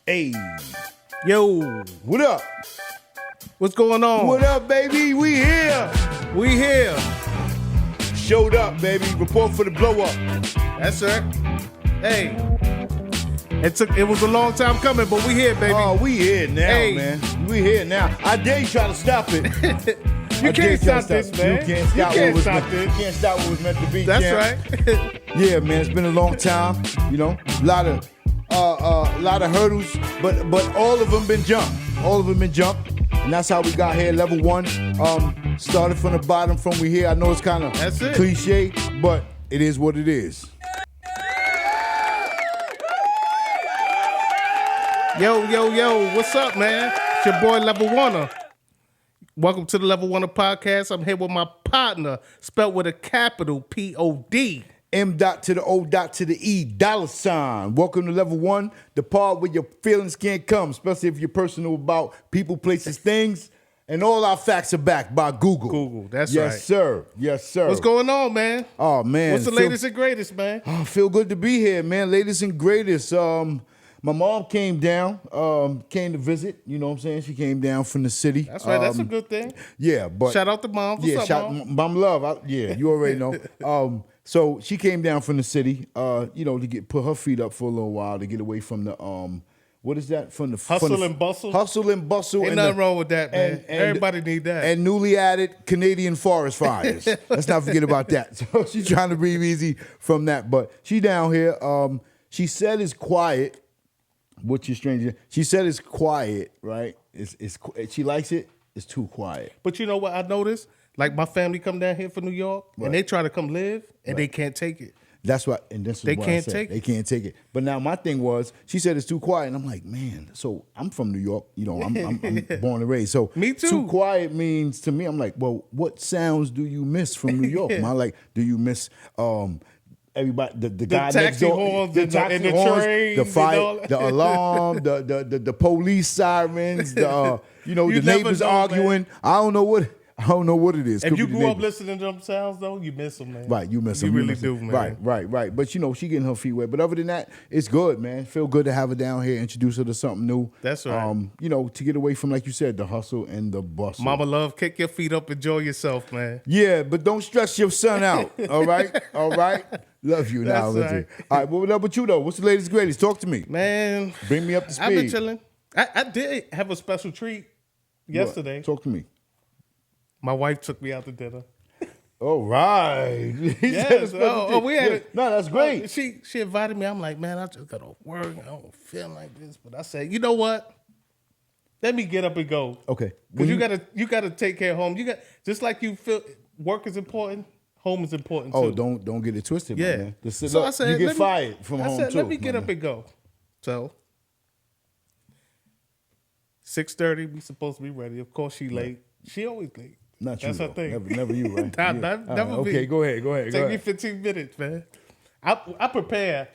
Hey, Yo, what up? what's going on? What up, baby? We here. We here. Showed up, baby. Report for the blow up. That's right. Hey, it was a long time coming, but we here, baby. Oh, we here now, Hey. man. We here now. I dare you try to stop it. You can't stop this, man. You can't stop You can't what was stop meant. this. You can't stop what was meant to be. That's champ. right. Yeah, man. It's been a long time. You know, a lot of hurdles, but all of them been jumped. All of them been jumped, and that's how we got here. Level 1. Started from the bottom. From we here. I know it's kind of That's it. cliche, but it is what it is. Yo, what's up, man? It's your boy Level Oner. Welcome to the Level Oner podcast. I'm here with my partner, spelled with a capital P-O-D. M dot to the O dot to the E, $. Welcome to Level 1, the part where your feelings can't come, especially if you're personal about people, places, things, and all our facts are backed by Google. Google, that's yes, right. Sir. Yes, sir. What's going on, man? Oh, man. What's the latest and greatest, man? Oh, feel good to be here, man. Latest and greatest. My mom came down, came to visit. You know what I'm saying? She came down from the city. That's right. That's a good thing. Yeah, but Shout out to mom. What's up, Mom? Mom love. You already know. So she came down from the city, to put her feet up for a little while to get away from the what is that? From the Hustle and bustle. Hustle and bustle. Ain't nothing wrong with that, man. Everybody need that. And newly added Canadian forest fires. Let's not forget about that. So she's trying to breathe easy from that. But she down here. She said it's quiet, which is strange. She said it's quiet, right? She likes it. It's too quiet. But you know what I noticed? Like my family come down here from New York, and they try to come live, and they can't take it. That's what, and this is They what can't I said. take it. They can't take it. But now my thing was, she said it's too quiet, and I'm like, man. So I'm from New York, I'm born and raised. So Me too. Too quiet means to me, I'm like, well, what sounds do you miss from New York? Am I like, do you miss everybody, the guy taxi next door, horns the and taxi the horns, trains the and fight, all that. the alarm, the police sirens, the You the never neighbors know, arguing. man. I don't know what it is. If Could you be the grew up neighbors. listening to them sounds, though, you miss them, man. Right, you miss them. You really miss them. do, man. Right. But she getting her feet wet. But other than that, it's good, man. Feel good to have her down here, introduce her to something new. That's right. To get away from, like you said, the hustle and the bustle. Mama love, kick your feet up, enjoy yourself, man. Yeah, but don't stress your son out. All right? Love you now, That's Lindsay. right. All right, what up with you though? What's the latest greatest? Talk to me. Man, Bring me up to speed. I've been chilling. I did have a special treat yesterday. What? Talk to me. My wife took me out to dinner. All right. Yes. We had it. No, that's great. She invited me. I'm like, man, I just got to work. I don't feel like this. But I said, you know what? Let me get up and go. Okay. Because you gotta take care of home. You got just like you feel work is important, home is important too. Oh, don't get it twisted, Yeah. man. So I said, you get fired from home I said, too. let me get up and go. So 6:30, we supposed to be ready. Of course, she late. She always late. Not you. That's her though. thing. Never you, right? Never me. Okay, go ahead. Take me 15 minutes, man. I prepare.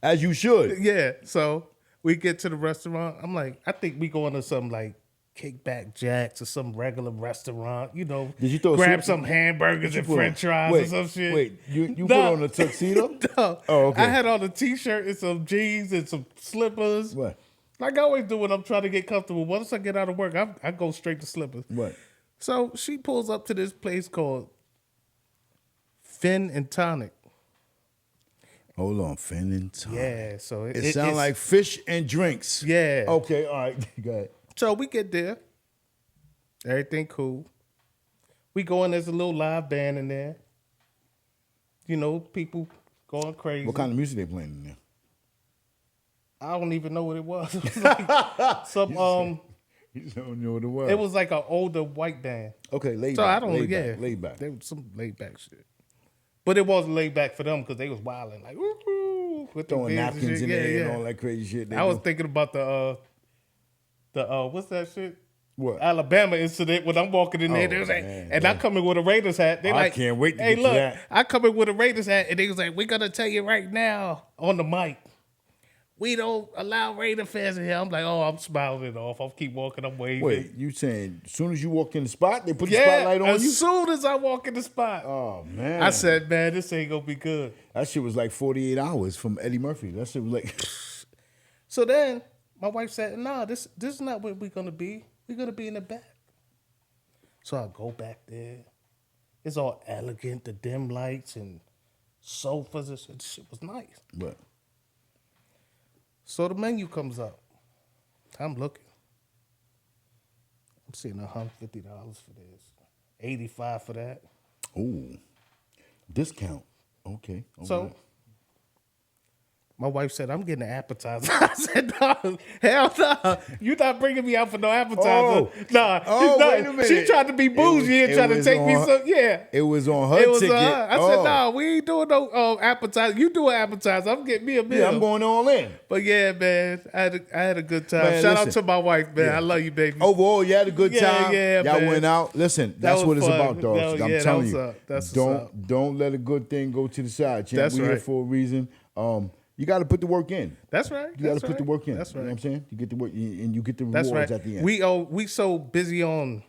As you should. Yeah. So we get to the restaurant. I'm like, I think we going to some like Kickback Jacks or some regular restaurant. Did you throw grab some hamburgers and French fries or some shit? Wait, you put on a tuxedo? No. Oh, okay. I had on a t-shirt and some jeans and some slippers. What? Like I always do when I'm trying to get comfortable. Once I get out of work, I go straight to slippers. What? So she pulls up to this place called Fin and Tonic. Hold on, Fin and Tonic. Yeah, so It sounds like fish and drinks. Yeah. Okay, all right. Go ahead. So we get there. Everything cool. We go in, there's a little live band in there. People going crazy. What kind of music they playing in there? I don't even know what it was. It was like some You don't know what it was. it was like an older white band. Okay, laid So back. I don't laid back. There was some laid back shit. But it wasn't laid back for them because they was wilding like woo with the Throwing bands and napkins shit. in there and all that crazy shit. I was thinking about the what's that shit? What? Alabama incident when I'm walking in there, they was like, I come in with a Raiders hat. They I can't wait to hey, get look, to that. I come in with a Raiders hat, and they was like, we're gonna tell you right now on the mic, we don't allow Raider fans in here. I'm like, oh, I'm smiling it off. I'll keep walking. I'm waving. Wait, you saying as soon as you walk in the spot, they put the spotlight on as you? soon as I walk in the spot. Oh, man. I said, man, this ain't gonna be good. That shit was like 48 hours from Eddie Murphy. That shit was like... So then My wife said, "Nah, this is not where we're gonna be. We're gonna be in the back." So I go back there. It's all elegant, the dim lights and sofas. And shit was nice. But So the menu comes up. I'm looking. I'm seeing $150 for this, $85 for that. ooh, discount. Okay. All So right. my wife said, "I'm getting an appetizer." I said, "No, hell no. You not bringing me out for no appetizer." Oh. Nah. Oh, nah. wait a minute. She tried to be bougie and it trying to was take me on- some. Yeah. It was on her It was ticket. I said, "No, we ain't doing no appetizer. You do an appetizer. I'm getting me a meal." Yeah, I'm going all in. But yeah, man, I had a good time. Man, Shout out listen. to my wife, man. Yeah. I love you, baby. Overall, you had a good Yeah, time. yeah, Y'all man. went out. Listen, that's was what it's fun. about, dogs. No, I'm yeah, that telling was you. up. That's what's up. Don't let a good thing go to the side, champ. That's We're here right. for a reason. You got to put the work in. That's right. You got to put the work in. That's right. You know what I'm saying? You get the work, and you get the That's rewards right. at the end. We so busy on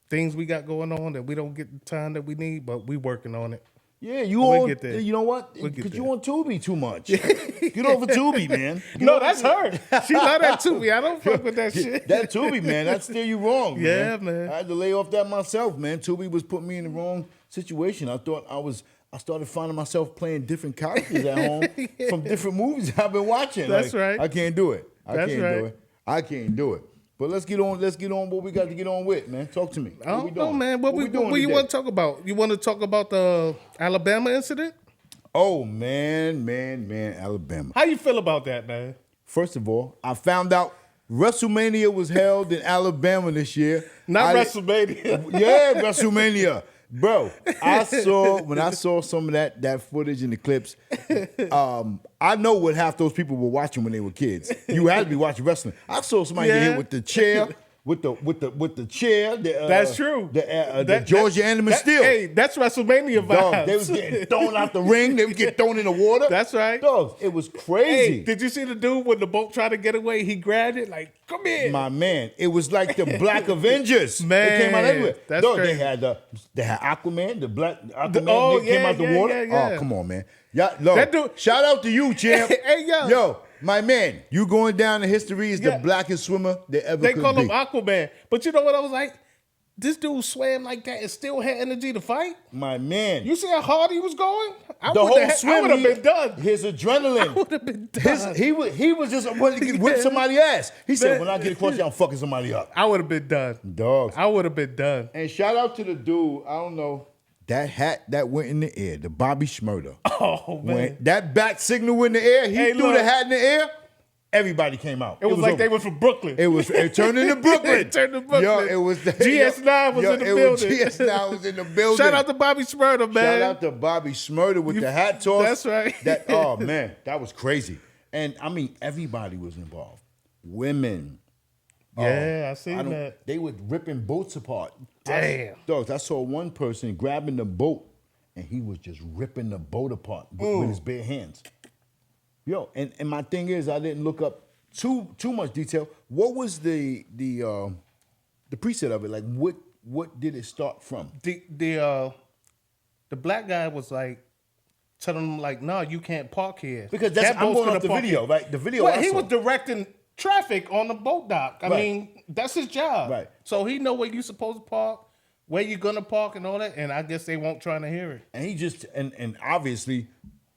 things we got going on that we don't get the time that we need, but we working on it. Yeah, you We'll on. get there. You know what? We'll get Because there. you on Tubi too much. Get over Tubi, man. No, that's her. She love that too. I don't fuck with that shit. That Tubi, man, that steer you wrong, man. Yeah, man. I had to lay off that myself, man. Tubi was putting me in the wrong situation. I started finding myself playing different characters at home from different movies I've been watching. That's right. I can't do it. I That's can't right. do it. I can't do it. But let's get on what we got to get on with, man. Talk to me. I What we don't know, doing? man. What you today? want to talk about? You want to talk about the Alabama incident? Oh, man, Alabama. How you feel about that, man? First of all, I found out WrestleMania was held in Alabama this year. Not I- WrestleMania. Yeah, WrestleMania. Bro, when I saw some of that footage and the clips, I know what half those people were watching when they were kids. You had to be watching wrestling. I saw somebody get Yeah. hit with the chair, with the chair. That's true. The Georgia Animal Steel. Hey, that's WrestleMania vibes. Dog, they was getting thrown out the ring. They was getting thrown in the water. That's right. Dog, it was crazy. Hey, did you see the dude when the boat tried to get away? He grabbed it like, "Come here." My man, it was like the Black Avengers. Man, they came out everywhere. that's Dog, crazy. they had Aquaman, the Black Aquaman. Oh, they came yeah, out the yeah, water. yeah, yeah. Oh, come on, man. Yeah, look, That dude- shout out to you, champ. Hey, yo. Yo, my man, you going down in history as Yeah. the blackest swimmer they ever They could call be. him Aquaman. But you know what I was like? This dude swam like that and still had energy to fight. My man. You see how hard he was going? the whole swim, I would have been done. His adrenaline. I would have been done. He was just wanting to whip Yeah. somebody's ass. He said, Man. when I get across here, I'm fucking somebody up. I would have been done. Dogs. I would have been done. And shout out to the dude, I don't know, that hat that went in the air, the Bobby Schmurder. Oh, man. When that bat signal went in the air, he Hey, threw look. the hat in the air, everybody came out. It was like over. they were from Brooklyn. It turned into Brooklyn. It turned to Brooklyn. Yo, it was GS9 was in the building. GS9 was in the building. Shout out to Bobby Smurda, man. Shout out to Bobby Schmurder with the hat toss. That's right. Oh man, that was crazy. And I mean, everybody was involved. Women. Yeah, I seen that. They were ripping boats apart. Damn. Dogs, I saw one person grabbing the boat and he was just ripping the boat apart with his bare hands. Yo, and my thing is, I didn't look up too much detail. What was the preset of it? Like, what did it start from? The black guy was like telling him like, "No, you can't park here." Because That I'm boat's going gonna off the park video, here. right? The video. Well, I he saw. was directing traffic on the boat dock. I Right. mean, that's his job. Right. So he know where you supposed to park, where you gonna park, and all that. And I guess they won't trying to hear it. And he just and obviously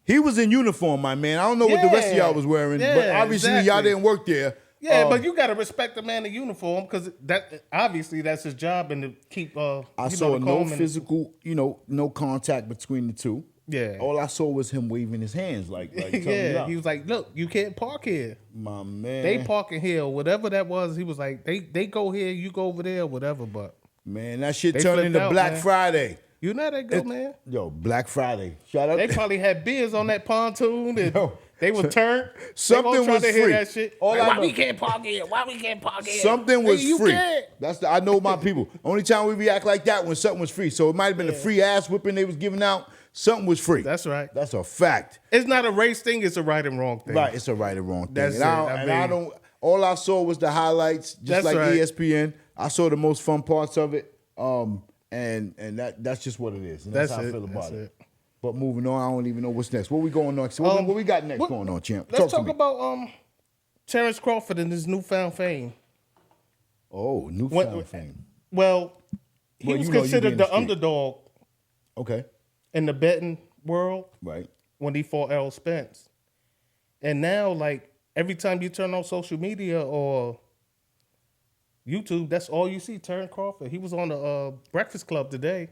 he was in uniform, my man. I don't know what the rest of Yeah. y'all was wearing, but Yeah, obviously y'all exactly. didn't work there. Yeah, but you gotta respect the man in uniform because that obviously that's his job and to keep. I saw the no calm and- physical, no contact between the two. Yeah. All I saw was him waving his hands like telling me Yeah, out. he was like, "Look, you can't park here. My man. They parking here, whatever that was." He was like, "They go here, you go over there, whatever." But Man, that shit They turned flipped into out, Black man. Friday. you know how that go, man. Yo, Black Friday. Shout out They probably had beers on that pontoon and Yo. they were turned. Something They won't try was to hear free. that shit. All Like, I why know- we can't park here? Why we can't park here? Something was Nigga, you free. can't. I know my people. Only time we react like that when something was free. So it might have been the free ass whipping they was giving out. Something was free. That's right. That's a fact. It's not a race thing. It's a right and wrong thing. Right, it's a right or wrong thing. That's and it. I don't. All I saw was the highlights, just That's like right. ESPN. I saw the most fun parts of it, and that's just what it is. And that's That's how I it. feel about That's it. it. But moving on, I don't even know what's next. What we going next? What we got next going on, champ? Let's to talk me. about Terence Crawford and his newfound fame. Oh, newfound fame. Well, he Well, was you know you be considered in the the street. underdog Okay. in the betting world Right. when he fought Errol Spence. And now, like, every time you turn on social media or YouTube, that's all you see, Terence Crawford. He was on the Breakfast Club today.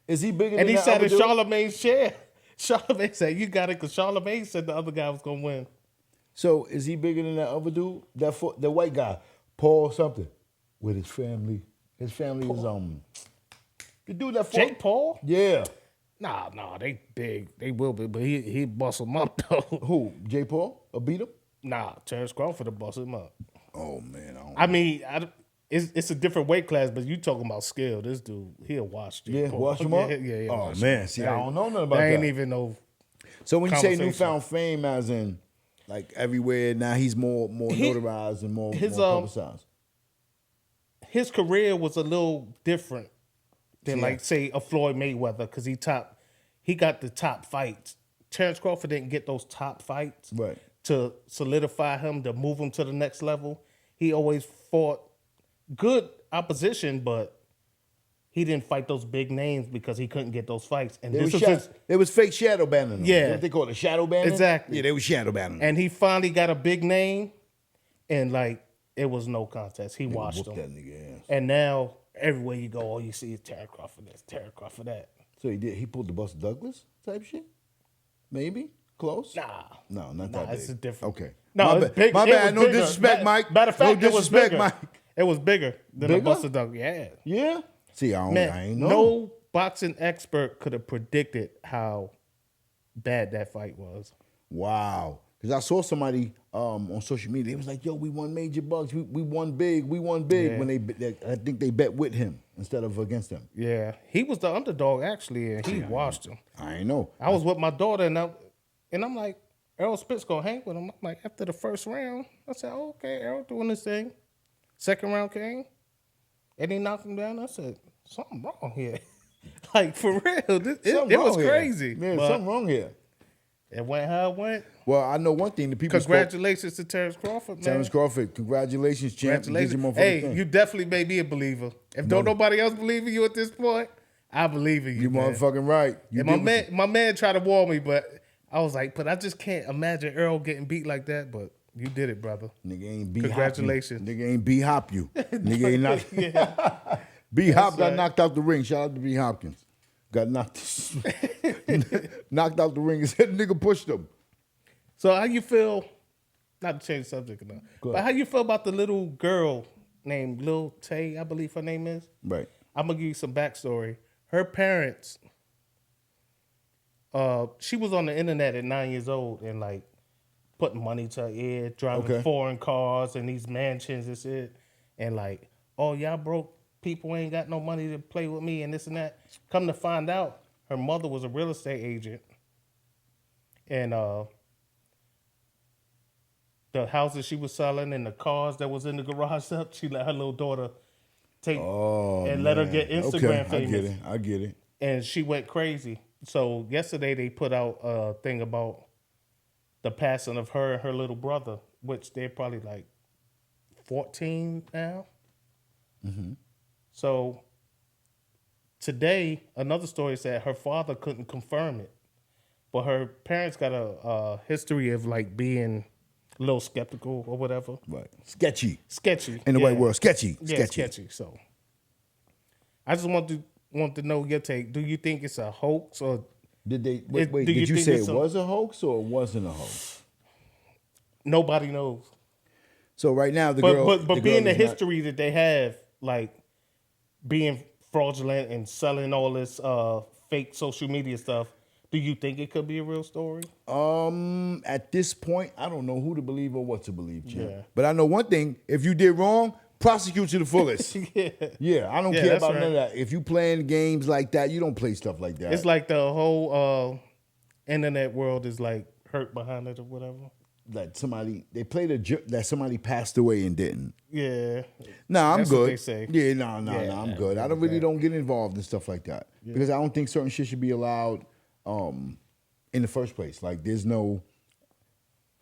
Is he bigger And than he that sat other in dude? Charlemagne's chair. Charlemagne said, you got it, because Charlemagne said the other guy was going to win. So is he bigger than that other dude? The white guy, Paul something, with his family. His family is the dude that fought. Jake Paul? Yeah. Nah, they big. They will be, but he bust him up, though. Who? J. Paul? Or beat him? Nah, Terence Crawford will bust him up. Oh man, I mean, it's a different weight class, but you talking about skill. This dude, he'll wash Jake Paul. wash him up. Yeah. Oh man, see, I don't know nothing about that. that. Ain't even no. So when you say conversation. newfound fame, as in like everywhere now, he's more notarized and more publicized. His career was a little different than Yeah. like say a Floyd Mayweather because he got the top fights. Terence Crawford didn't get those top fights Right. to solidify him, to move him to the next level. He always fought good opposition, but he didn't fight those big names because he couldn't get those fights. And It was fake shadow banning them. Yeah. What they call it, shadow banning? Exactly. Yeah, they were shadow banning them. and he finally got a big name, and like it was no contest. He watched Whooped him, that nigga ass. and now everywhere you go, all you see is Terence Crawford this, Terence Crawford that. So he pulled the Buster Douglas type shit? Maybe? Close? Nah. No, not that big. It's a different. Okay. No, My it's bad. big. My It bad. was No bigger. disrespect, Mike. Matter of fact, no it was disrespect, bigger. Mike. It was bigger than a Bigger? Buster Douglas. Yeah. Yeah? See, I Man, ain't know. no boxing expert could have predicted how bad that fight was. Wow. Because I saw somebody on social media. They was like, yo, we won major bucks. We won big. We won big. Yeah. When I think they bet with him instead of against him. Yeah, he was the underdog actually, and he washed him. I ain't know. I was with my daughter, and I'm like, Errol Spence gonna hang with him. I'm like, after the first round, I said, oh, okay, Errol doing this thing. Second round came, and he knocked him down. I said, something wrong here. Like, for real, it was crazy. Yeah, but something wrong here. it went how it went. Well, I know one thing. The people Congratulations to Terence Crawford, man. Terence Crawford, congratulations, champ. Congratulations. Hey, you definitely made me a believer. If don't nobody else believe in you at this point, I believe in you, You man. motherfucking right. You And my man tried to warn me, but I was like, but I just can't imagine Earl getting beat like that. But you did it, brother. Nigga ain't B-hop Congratulations. you. Nigga ain't B-hop you. Nigga ain't not. B-hop got right. knocked out the ring. Shout out to B. Hopkins. Got knocked out the ring and said the nigga pushed him. So how you feel? Not to change the subject enough, but how you feel about the little girl named Lil Tay? I believe her name is. Right. I'm gonna give you some backstory. Her parents, she was on the internet at 9 years old and like putting money to her ear, driving foreign cars and these mansions and shit, and like, oh, y'all broke people ain't got no money to play with me and this and that. Come to find out, her mother was a real estate agent, and the houses she was selling and the cars that was in the garage up, she let her little daughter take and let her get Instagram famous. I get it. And she went crazy. So yesterday they put out a thing about the passing of her and her little brother, which they're probably like 14 now. Mm-hmm. So today, another story said her father couldn't confirm it, but her parents got a history of like being a little skeptical or whatever. Right. Sketchy. In the yeah. white world. Sketchy. Yeah, sketchy. So I just want to know your take. Do you think it's a hoax or Did they wait? do Did you think say it's it was a hoax or it wasn't a hoax? nobody knows? So right now the But girl, being the is not- history that they have, like being fraudulent and selling all this fake social media stuff, do you think it could be a real story? At this point, I don't know who to believe or what to believe, champ. Yeah. But I know one thing: if you did wrong, prosecute to the fullest. Yeah, I don't care that's about right. none of that. If you playing games like that, you don't play stuff like that. It's like the whole internet world is like hurt behind it or whatever. Like they played that somebody passed away and didn't. Yeah. Nah, I'm That's good. what they say. Yeah, no, Yeah, I'm good. I don't get involved in stuff like that because I don't think certain shit should be allowed in the first place. Like, there's no.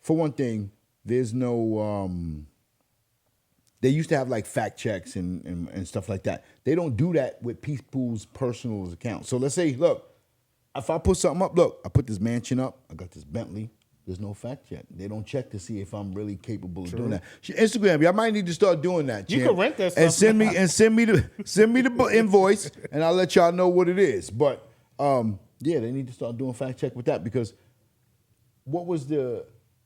For one thing, there's no. They used to have like fact checks and stuff like that. They don't do that with people's personal accounts. So let's say, look, if I put something up, look, I put this mansion up, I got this Bentley. There's no fact check. They don't check to see if I'm really capable of doing that. Instagram, I might need to start doing that. You can rent that and stuff send me the invoice, and I'll let y'all know what it is. But yeah, they need to start doing fact check with that because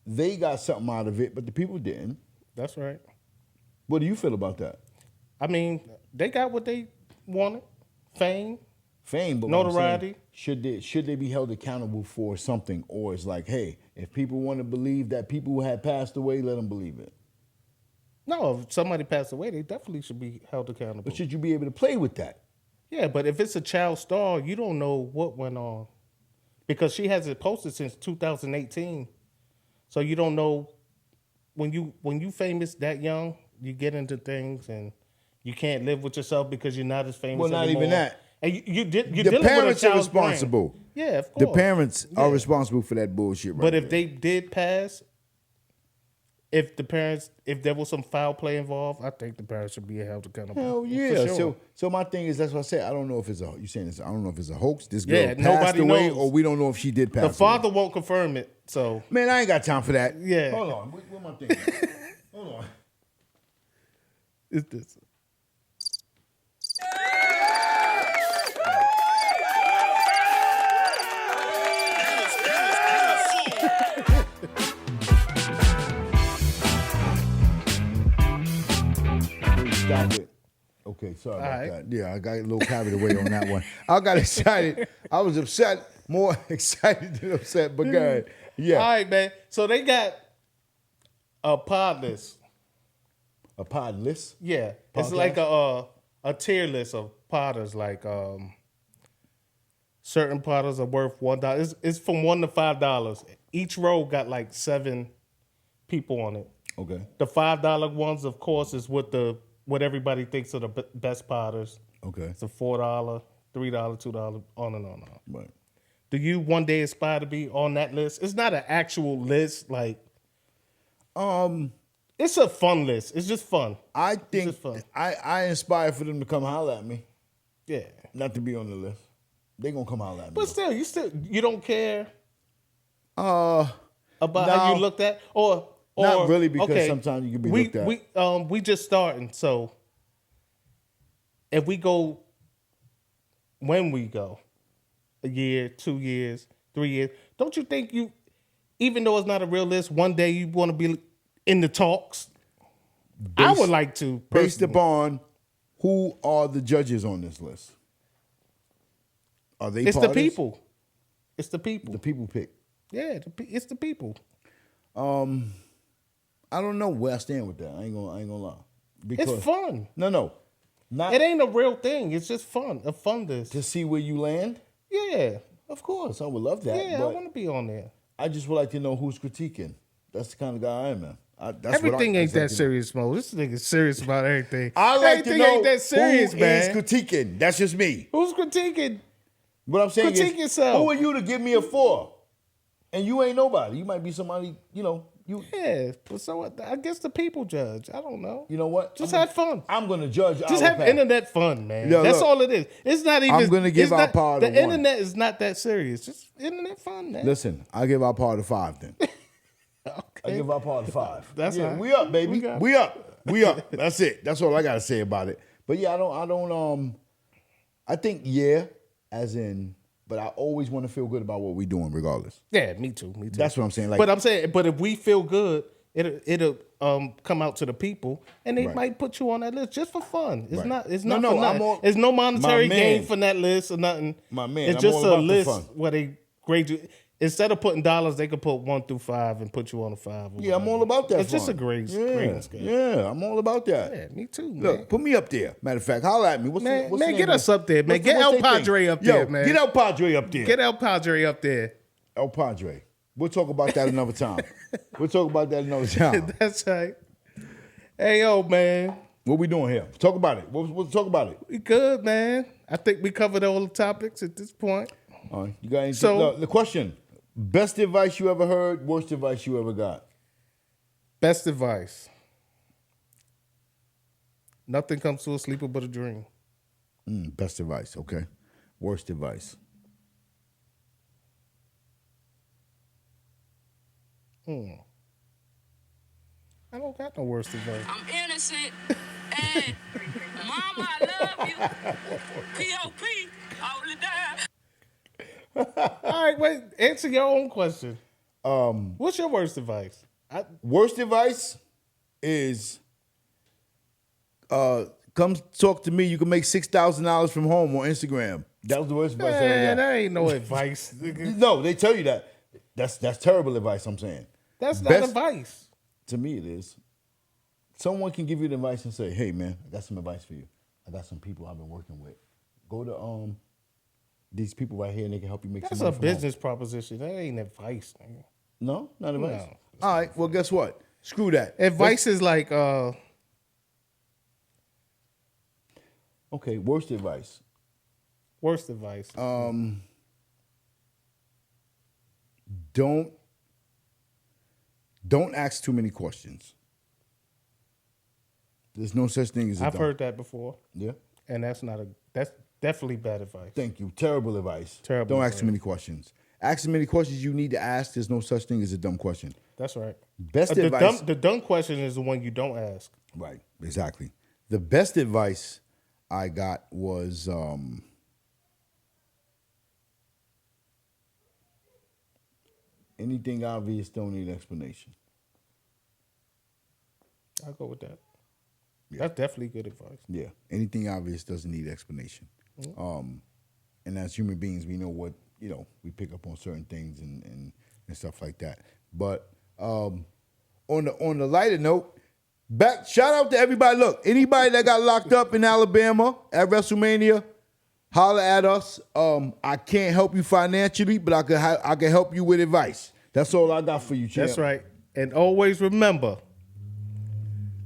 they got something out of it, but the people didn't. That's right. What do you feel about that? I mean, they got what they wanted. Fame, but notoriety. Should they be held accountable for something? Or it's like, hey, if people want to believe that people who had passed away, let them believe it. No, if somebody passed away, they definitely should be held accountable. But should you be able to play with that? Yeah, but if it's a child star, you don't know what went on. Because she hasn't posted since 2018. So you don't know when you famous that young, you get into things and you can't live with yourself because you're not as famous anymore. Well, not even that. And you're the dealing parents with a are responsible. Brain. Yeah, of course. The parents are responsible for that bullshit right But if there. they did pass, if there was some foul play involved, I think the parents should be held accountable. Hell yeah. For sure. So my thing is, that's what I said. I don't know if it's you saying this. I don't know if it's a hoax. This girl passed nobody away, knows. or we don't know if she did pass away. The father won't confirm it. So man, I ain't got time for that. Yeah. Hold on. What my thing? Hold on. it's this. Stop it. Okay, sorry about right. that. Yeah, I got a little carried away on that one. I got excited. I was upset, more excited than upset, but go ahead. Yeah. All right, man. So they got a pod list. A pod list? Yeah. Podcast? It's like a tier list of potters. Like certain potters are worth $1. It's from $1 to $5. Each row got like 7 people on it. Okay. The $5 ones, of course, is what everybody thinks are the best potters. Okay. It's a $4, $3, $2, on and on. Right. Do you one day aspire to be on that list? It's not an actual list, like. It's a fun list. It's just fun. I think just fun. I inspire for them to come holler at me. Yeah. Not to be on the list. They gonna come holler at me. But still, you don't care about no. how you looked at, or Not really, because okay, sometimes you can be looked at. We just starting, so if we go, when we go, a year, 2 years, 3 years, don't you think even though it's not a real list, one day you want to be in the talks? I would like to. Based upon who are the judges on this list? Are they? It's parties? the people. It's the people. The people pick. Yeah, it's the people. I don't know where I stand with that. I ain't gonna lie. Because, It's fun. No. Not It ain't a real thing. It's just fun. A fun list. to see where you land. Yeah. Of course, I would love that. Yeah, I but want to be on there. I just would like to know who's critiquing. That's the kind of guy I am, man. Everything ain't that serious, Mo. This nigga's serious about everything. I like Everything to know ain't that serious, who man. is critiquing. That's just me. Who's critiquing? What I'm saying Critique is, yourself. who are you to give me a 4? And you ain't nobody. You might be somebody, you. Yeah, but so what? I guess the people judge. I don't know. You know what? Just have fun. I'm going to judge Just our have path. internet fun, man. Yo, That's look, all it is. It's not even. I'm gonna give it's our not- part The a 1. internet is not that serious. Just internet fun, man. Listen, I give our part a 5 then. I Okay. give our part a 5. That's all right. We up, baby. We got it. We up. That's it. That's all I got to say about it. But yeah, I think as in, but I always want to feel good about what we're doing regardless. Yeah, me too. That's what I'm saying. Like, But I'm saying, but if we feel good, it'll come out to the people, and they Right. might put you on that list just for fun. It's Right. not. It's No, not. no, for nothing. I'm all- There's no monetary my gain man. from that list or nothing. My man, It's I'm just all a about the list fun. where they grade you. Instead of putting dollars, they could put 1 through 5 and put you on a 5. or yeah, I'm whatever. all about that. It's just a fun. grading scale. Yeah, I'm all about that. Yeah, me too, man. Look, put me up there. Matter of fact, holla at me. What's Man, the man, name get of us it? up there, man. What's Get what's El they think? Padre up Yo, there, man. Get El Padre up there. Get El Padre up there. El Padre. We'll talk about that another time. We'll talk about that another time. That's right. Hey, yo, man. What we doing here? Talk about it. We'll talk about it. We good, man. I think we covered all the topics at this point. All right. You got anything? So- the question: best advice you ever heard, worst advice you ever got? Best advice. Nothing comes to a sleeper but a dream. Best advice, okay. Worst advice. I don't got no worst advice. I'm innocent. And mama, I love you. P.O.P. all the time. All right, wait. Answer your own question. What's your worst advice? Worst advice is come talk to me. You can make $6,000 from home on Instagram. That was the worst advice I ever Man, got. that ain't no advice. No, they tell you that. That's terrible advice, I'm saying. That's not Best- advice. To me, it is. Someone can give you the advice and say, hey, man, I got some advice for you. I got some people I've been working with. Go to these people right here and they can help you make That's some a money from home. business proposition. That ain't advice, nigga. No, not advice. No. All right, well, guess what? Screw that. Advice is like, Okay, worst advice. worst advice. Don't ask too many questions. There's no such thing as a I've dumb. heard that before, Yeah. and that's definitely bad advice. Thank you. Terrible advice. Terrible Don't ask too advice. many questions. Ask as many questions you need to ask. There's no such thing as a dumb question. That's right. Best the advice. the dumb question is the one you don't ask. Right. Exactly. The best advice I got was anything obvious don't need explanation. I'll go with that. That's definitely good advice. Yeah. Anything obvious doesn't need explanation. And as human beings, we know what, we pick up on certain things and stuff like that. But on the lighter note, shout out to everybody. Look, anybody that got locked up in Alabama at WrestleMania, holler at us. I can't help you financially, but I can help you with advice. That's all I got for you, champ. That's right. And always remember,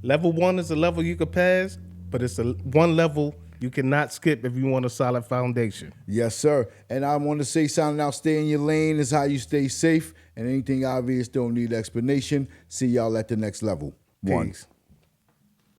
level 1 is a level you could pass, but it's one level you cannot skip if you want a solid foundation. Yes, sir. And I want to say something out. Stay in your lane is how you stay safe. And anything obvious don't need explanation. See y'all at the next level. One. Peace.